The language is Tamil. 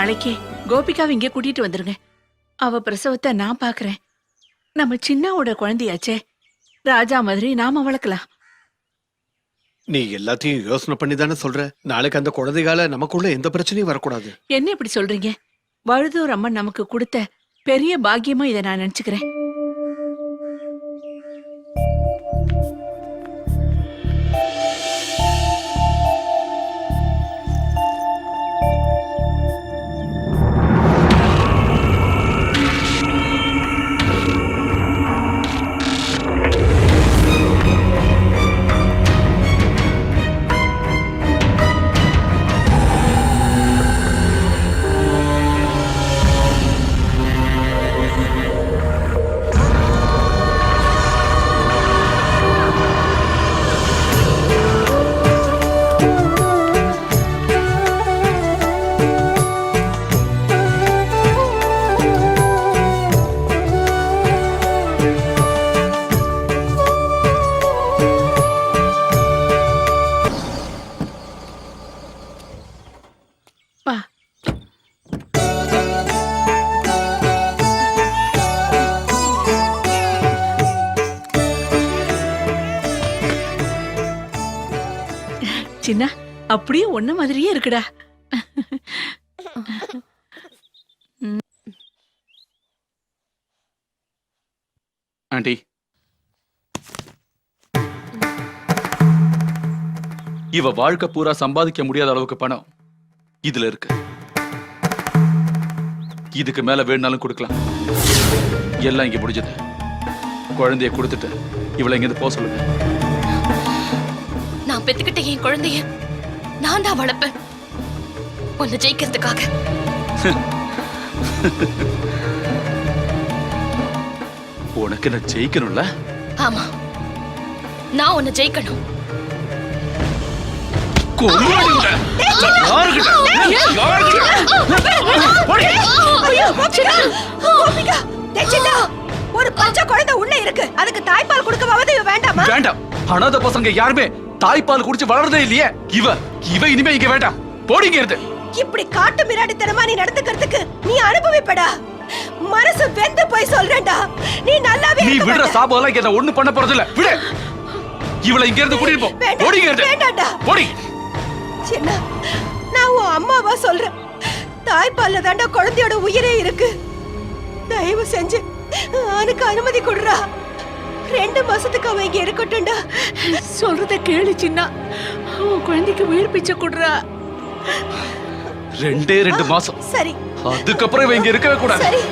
நாளைக்கு கோபிகாவை இங்கே கூட்டிட்டு வந்துருங்க. அவ பிரசவத்தை நான் பாக்குறேன். நம்ம சின்னாவோட குழந்தையாச்சே, ராஜா மாதிரி நாம வளர்க்கலாம். நீ எல்லாத்தையும் யோசனை பண்ணி தானே சொல்ற. நாளைக்கு அந்த குழந்தைகால நமக்குள்ள எந்த பிரச்சனையும் வரக்கூடாது. என்ன இப்படி சொல்றீங்க? வழுதூர் அம்மன் நமக்கு கொடுத்த பெரிய பாக்கியமா இதை நான் நினைச்சுக்கிறேன். சின்ன அப்படியே ஒன்ன மாதிரியே இருக்குடா. ஆண்டி, இவ வாழ்க்கை பூரா சம்பாதிக்க முடியாத அளவுக்கு பணம் இதுல இருக்கு. இதுக்கு மேல வேணும்னாலும் கொடுக்கலாம். எல்லாம் இங்க முடிஞ்சது. குழந்தைய கொடுத்துட்டு இவளை இங்க போக சொல்லுங்க. நான் பெத்துக்கிட்ட என் குழந்தைய நான் தான் வளர்ப்பேன், உன்னை ஜெயிக்கிறதுக்காக. உனக்கு நான் ஜெயிக்கணும்ல? ஆமா, நான் உன்னை ஜெயிக்கணும். ஒரு பச்சை குழந்தை உள்ள இருக்கு, அதுக்கு தாய்ப்பால் கொடுக்கவாவது வேண்டாமா? வேண்டாம். அனாத பசங்க யாருமே தாய்ப்பால் குடிச்சு வளர்றதே இல்லையே. இவ இனிமே இங்க வேண்டாம். போடிங்க இருந்து. இப்படி காட்டு மிராடித்தனமா நீ நடந்துக்கிறதுக்கு நீ அனுபவிப்படா. மனசு வெந்து போய் சொல்றேன்டா. நீ நல்லாவே நீ விடுற சாபம் எல்லாம் ஒண்ணு பண்ண போறது இல்ல. விடு. இவளை இங்க இருந்து கூட்டிட்டு போ. போடிங்க இருந்து. வேண்டாம்டா. போடி. சின்ன, நான் உன் அம்மாவா சொல்றேன். தாய்ப்பால்ல தாண்டா குழந்தையோட உயிரே இருக்கு. தயவு செஞ்சு அவனுக்கு அனுமதி கொடுறா. 2 மாசத்துக்கு அவன் இங்க இருக்கட்டும்டா. சொல்றத கேளு சின்ன. உன் குழந்தைக்கு உயிர் பிச்சை கொடுறா. 2 மாசம். சரி, அதுக்கப்புறம் இவன் இங்க இருக்கவே கூடாது. சரி.